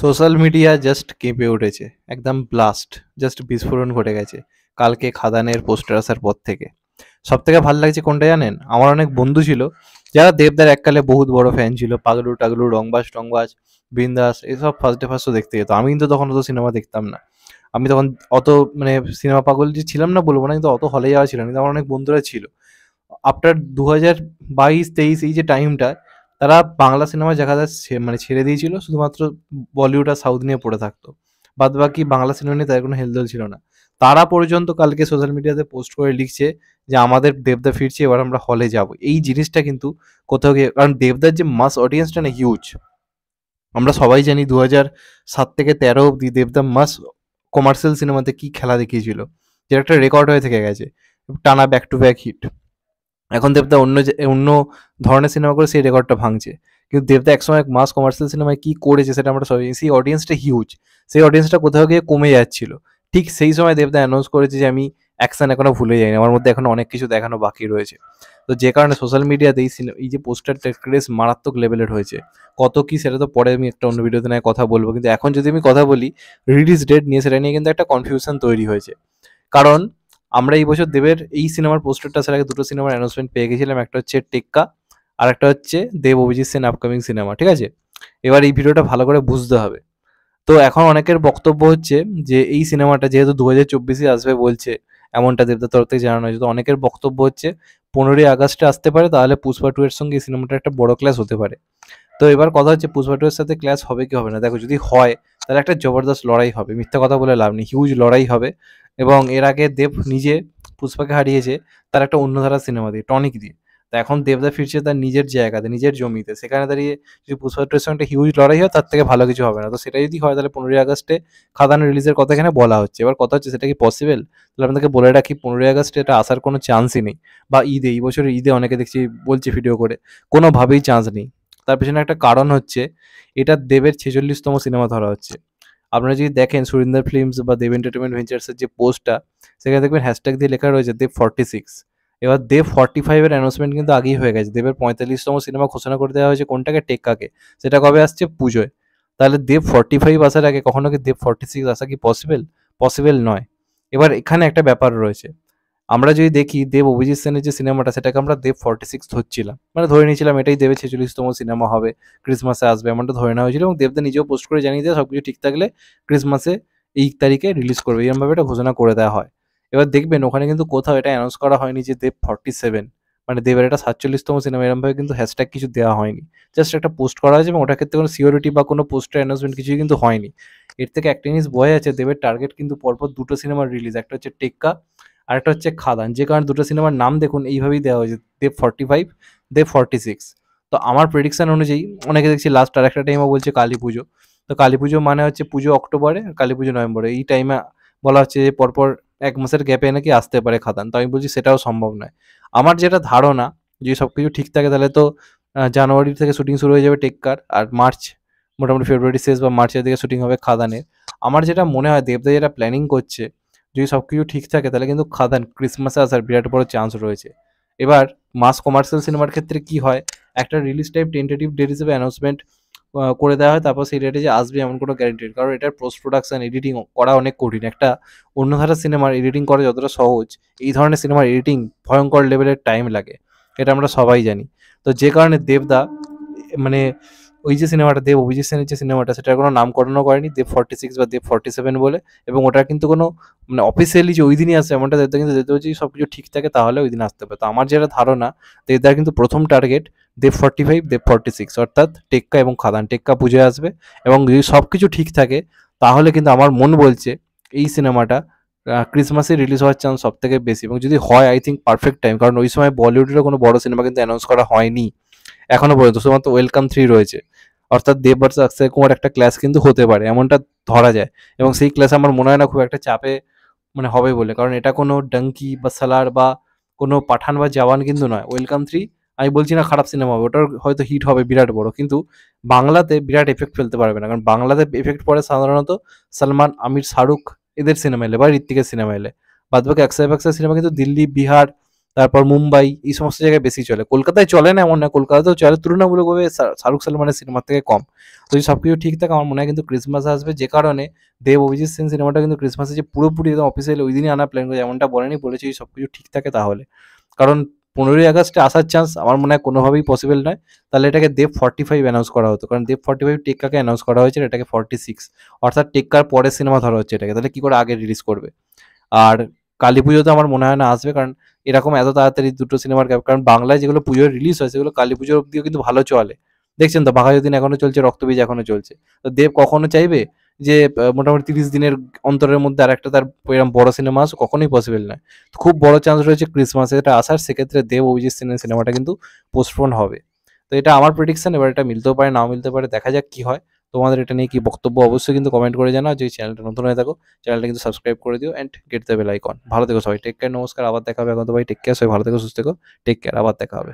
Social media just কেঁপে উঠেছে। একদম ব্লাস্ট, জাস্ট বিস্ফোরণ ঘটে গেছে কালকে খাদানের পোস্টার আসার পর থেকে। সবথেকে ভাল লাগছে কোনটা জানেন? আমার অনেক বন্ধু ছিল যারা দেবদার এককালে বহুত বড় ফ্যান ছিল। পাগলু টাগলু, রংবাজ টংবাজ, বিন্দাস এসব ফার্স্ট ডে ফার্স্ট দেখতে যেত। আমি কিন্তু তখন অত সিনেমা দেখতাম না। আমি তখন অত মানে সিনেমা পাগল যে ছিলাম না বলবো না, কিন্তু অত হলে যাওয়া ছিল না। কিন্তু আমার অনেক বন্ধুরা ছিল। আফটার 2022-23 এই যে টাইমটা, তারা বাংলা সিনেমা দেখা মানে ছেড়ে দিয়েছিল, শুধুমাত্র বলিউড আর সাউথ নিয়ে পড়ে থাকতো। বাদ বাকি বাংলা সিনেমা নিয়ে তাদের কোনো হেলদোল ছিল না। তারা পর্যন্ত কালকে সোশ্যাল মিডিয়াতে পোস্ট করে লিখছে যে আমাদের দেবদা ফিরছে, এবার আমরা হলে যাব। এই জিনিসটা কিন্তু কোথাও গিয়ে, কারণ দেবদার যে মাস অডিয়েন্সটা না হিউজ। আমরা সবাই জানি 2007 থেকে 13 অব্দি দেবদা মাস কমার্শিয়াল সিনেমাতে কি খেলা দেখিয়েছিল, যেটা একটা রেকর্ড হয়ে থেকে গেছে, টানা ব্যাক টু ব্যাক হিট। এখন দেবদা অন্য ধরনের সিনেমা করে সেই রেকর্ডটা ভাঙছে। কিন্তু দেবদা একসময় মাস কমার্শিয়াল সিনেমায় কি করেছে সেটা আমরা সবাই, সেই অডিয়েন্সটা হিউজ। সেই অডিয়েন্সটা কোথাও গিয়ে কমে যাচ্ছিল। ঠিক সেই সময় দেবদা অ্যানাউন্স করেছে যে আমি অ্যাকশন এখনো ভুলে যাইনি, আমার মধ্যে এখনো অনেক কিছু দেখানো বাকি রয়েছে। তো যে কারণে সোশ্যাল মিডিয়াতে এই যে পোস্টারটা ক্রেজ মারাত্মক লেভেলের হয়েছে। কত কি সেটা তো পরে আমি একটা অন্য ভিডিওতে নয় কথা বলবো, কিন্তু এখন যদি আমি কথা বলি রিলিজ ডেট নিয়ে, সেটা নিয়ে কিন্তু একটা কনফিউশন তৈরি হয়েছে। কারণ আমরা এই বছর দেবের এই সিনেমার পোস্টারটা আসার আগে দুটো সিনেমার অ্যানাউন্সমেন্ট পেয়ে গেছিলাম। একটা হচ্ছে টেক্কা, আর একটা হচ্ছে দেব অভিজিৎ সেন আপকামিং সিনেমা। ঠিক আছে, এবার এই ভিডিওটা ভালো করে বুঝতে হবে। তো এখন অনেকের বক্তব্য হচ্ছে যে এই সিনেমাটা যেহেতু 2024-এ আসবে বলছে, এমনটা দেবদার তরফ থেকে জানানো হয়েছে, তো অনেকের বক্তব্য হচ্ছে 15ই আগস্টে আসতে পারে, তাহলে পুষ্পা 2 এর সঙ্গে এই সিনেমাটা একটা বড় ক্লাস হতে পারে। তো এবার কথা হচ্ছে পুষ্পা 2 এর সাথে ক্লাস হবে কি হবে না। দেখো, যদি হয় তাহলে একটা জবরদস্ত লড়াই হবে, মিথ্যা কথা বলে লাভ নেই, হিউজ লড়াই হবে। এবং এর আগে দেব নিজে পুষ্পাকে হারিয়েছে তার একটা অন্য ধারার সিনেমা দিয়ে, টনিক দিয়ে। তো এখন দেবদা ফিরছে তার নিজের জায়গাতে, নিজের জমিতে, সেখানে দাঁড়িয়ে যদি পুষ্পা 2 এর সঙ্গে একটা হিউজ লড়াই হয়, তার থেকে ভালো কিছু হবে না। তো সেটা যদি হয় তাহলে 15ই আগস্টে খাদান রিলিজের কথা এখানে বলা হচ্ছে। এবার কথা হচ্ছে সেটা কি পসিবল? তাহলে আপনাদেরকে বলে রাখি 15ই আগস্টে এটা আসার কোনো চান্সই নেই। বা ঈদে, এই বছরের ঈদে অনেকে দেখছি বলছে ভিডিও করে, কোনোভাবেই চান্স নেই। তার পেছনে একটা কারণ হচ্ছে এটা দেবের 46তম সিনেমা ধরা হচ্ছে। আপনারা যদি দেখেন সুরিন্দর ফিল্মস বা দেব এন্টারটেনমেন্ট ভেঞ্চার্সের যে পোস্টটা, সেখানে দেখবেন হ্যাশট্যাগ দিয়ে লেখা রয়েছে দেব 46। এবার দেব 45 এর অ্যানাউন্সমেন্ট কিন্তু আগেই হয়ে গেছে। দেবের 45তম সিনেমা ঘোষণা করে দেওয়া হয়েছে কোনটাকে, টেক্কাকে। সেটা কবে আসছে? পুজোয়। তাহলে দেব 45 আসার আগে কখনো কি দেব 46 আসা কি পসিবল? পসিবল নয়। এবার এখানে একটা ব্যাপার রয়েছে। আমরা যদি দেখি দেব অভিজিৎ সেনের যে সিনেমাটা, সেটাকে আমরা দেব 46 ধরছিলাম, মানে ধরে নিয়েছিলাম এটাই দেবের 46তম সিনেমা হবে, ক্রিসমাসে আসবে, এমনটা ধরে নেওয়া হয়েছিল। এবং দেবদা নিজেও পোস্ট করে জানিয়ে দেয় সবকিছু ঠিক থাকলে ক্রিসমাসে এই তারিখে রিলিজ করবে, এরকমভাবে এটা ঘোষণা করে দেওয়া হয়। এবার দেখবেন ওখানে কিন্তু কোথাও এটা অ্যানাউন্স করা হয়নি যে দেব 47, মানে দেবের এটা 47তম সিনেমা, এরকমভাবে কিন্তু হ্যাশট্যাগ কিছু দেওয়া হয়নি। জাস্ট একটা পোস্ট করা হয়েছে এবং ওটার ক্ষেত্রে কোনো সিওরিটি বা কোনো পোস্টার অ্যানাউন্সমেন্ট কিছুই কিন্তু হয়নি। এর থেকে একটা জিনিস বোঝা যাচ্ছে দেবের টার্গেট কিন্তু পরপর দুটো সিনেমার রিলিজ, একটা হচ্ছে টেক্কা, আরেকটা হচ্ছে খাদান। যে কারণে দুটো সিনেমার নাম দেখুন এইভাবেই দেওয়া হয়েছে, দেব 45, দেব 46। তো আমার প্রেডিকশন অনুযায়ী অনেকে দেখছি লাস্ট আর একটা টাইমও বলছে কালী পুজো। তো কালী পুজো মানে হচ্ছে পুজো অক্টোবরে আর কালী পুজো নভেম্বরে, এই টাইমে বলা হচ্ছে যে পরপর 1 মাসের গ্যাপে নাকি আসতে পারে খাদান। তো আমি বলছি সেটাও সম্ভব নয়। আমার যেটা ধারণা, যদি সব কিছু ঠিক থাকে তাহলে তো জানুয়ারি থেকে শুটিং শুরু হয়ে যাবে টেক্কার, আর মার্চ, মোটামুটি ফেব্রুয়ারি শেষ বা মার্চের দিকে শুটিং হবে খাদানের। আমার যেটা মনে হয় দেবদা যেটা প্ল্যানিং করছে, যদি সব কিছু ঠিক থাকে তাহলে কিন্তু খাদান ক্রিসমাসে আসার বিরাট বড় চান্স রয়েছে। এবার মাস কমার্শিয়াল সিনেমার ক্ষেত্রে কি হয়, একটা রিলিজ টাইম টেন্টেটিভ ডেট হিসেবে অ্যানাউন্সমেন্ট করে দেওয়া হয়, তারপর সেই ডেটে যে আসবে এমন কোনো গ্যারেন্টি নেই। কারণ এটার পোস্ট প্রোডাকশন এডিটিং করা অনেক কঠিন। একটা অন্য ধারার সিনেমার এডিটিং করা যতটা সহজ, এই ধরনের সিনেমার এডিটিং ভয়ঙ্কর লেভেলের টাইম লাগে, এটা আমরা সবাই জানি। তো যে কারণে দেবদা মানে ওই যে সিনেমাটা দেব অভিজিৎ সেনের যে সিনেমাটা, সেটার কোনো নামকরণও করেনি দেব 46 বা দেব 47 বলে। এবং ওটার কিন্তু কোনো মানে অফিসিয়ালি যে ওই দিনই আসে এমনটা দেবদা কিন্তু দেখতে পাচ্ছি, সব কিছু ঠিক থাকে তাহলে ওই দিন আসতে পারে। তো আমার যেটা ধারণা, দেবদার কিন্তু প্রথম টার্গেট দেব 45, দেব 46, অর্থাৎ টেক্কা এবং খাদান। টেক্কা পুজোয় আসবে এবং যদি সব কিছু ঠিক থাকে তাহলে কিন্তু আমার মন বলছে এই সিনেমাটা ক্রিসমাসে রিলিজ হওয়ার চান্স সব থেকে বেশি। এবং যদি হয় আই থিঙ্ক পারফেক্ট টাইম, কারণ ওই সময় বলিউডেরও কোনো বড় সিনেমা কিন্তু অ্যানাউন্স করা হয়নি এখনো পর্যন্ত, শুধুমাত্র ওয়েলকাম 3 রয়েছে। অর্থাৎ দেব ভার্সেস অক্ষয় কুমার একটা ক্লাস কিন্তু হতে পারে, এমনটা ধরা যায়। এবং সেই ক্লাস আমার মনে হয় না খুব একটা চাপে মানে হবে বলে, কারণ এটা কোনো ডাঙ্কি বা সালার বা কোনো পাঠান বা জওয়ান কিন্তু নয়। ওয়েলকাম 3 আমি বলছি না খারাপ সিনেমা হবে, ওটার হয়তো হিট হবে বিরাট বড়, কিন্তু বাংলাতে বিরাট এফেক্ট ফেলতে পারবে না। কারণ বাংলাতে এফেক্ট পড়ে সাধারণত সালমান, আমির, শাহরুখ এদের সিনেমা এলে বা ঋত্বিকের সিনেমা এলে। বাদবাকি অক্ষয় সিনেমা কিন্তু দিল্লি, বিহার তারপর মুম্বাই, এই সমস্ত জায়গায় বেশি চলে। কলকাতায় চলে না এমন না, কলকাতাতেও চলে, তুলনামূলকভাবে শাহরুখ সালমানের সিনেমার থেকে কম। তো যদি সবকিছু ঠিক থাকে আমার মনে হয় কিন্তু ক্রিসমাস আসবে, যে কারণে দেব অভিজিৎ সিং সিনেমাটা কিন্তু ক্রিসমাসে যে পুরোপুরি একদম অফিসিয়ালি ওই দিনই আনার প্ল্যান করেছে এমনটা বলেনি, বলেছে যদি সবকিছু ঠিক থাকে তাহলে। কারণ 15ই আগস্টে আসার চান্স আমার মনে হয় কোনোভাবেই পসিবল নয়। তাহলে এটাকে দেব 45 অ্যানাউন্স করা হতো, কারণ দেব 45 টেক্কাকে অ্যানাউন্স করা হয়েছে, এটাকে 46, অর্থাৎ টেক্কার পরের সিনেমা ধরা হচ্ছে এটাকে, তাহলে কি করে আগে রিলিজ করবে। আর কালী পুজোতে আমার মনে হয় না আসবে, কারণ এরকম এত তাড়াতাড়ি দুটো সিনেমার গ্যাপ, কারণ বাংলায় যেগুলো পুজোর রিলিজ হয় সেগুলো কালী পুজোর অব্দিও কিন্তু ভালো চলে। দেখছেন তো, বাঘাযতীন এখনো চলছে, রক্তবীজ এখনো চলছে। তো দেব কখনো চাইবে যে মোটামুটি 30 দিনের অন্তরের মধ্যে আর একটা তার এরকম বড় সিনেমা আসুক, কখনোই পসিবল নয়। খুব বড় চান্স রয়েছে ক্রিসমাসে এটা আসার, সেক্ষেত্রে দেব অভিজিৎ সিনের সিনেমাটা কিন্তু পোস্টপোন হবে। তো এটা আমার প্রেডিকশন, এবার এটা মিলতেও পারে নাও মিলতে পারে, দেখা যাক কি হয়। তোমাদের এটা নিয়ে কি বক্তব্য অবশ্যই কিন্তু কমেন্ট করে জানাও। যদি চ্যানেলটা নতুন হয়ে থাকো, চ্যানেলটা কিন্তু সাবস্ক্রাইব করে দিও and get the bell icon. ভালো থেকো সবাই, টেক কেয়ার, নমস্কার, আবার দেখা হবে। এখন তো ভাই টেক কেয়ার, সবাই ভালো থেকো, সুস্থ থেকো, টেক কেয়ার, আবার দেখা হবে।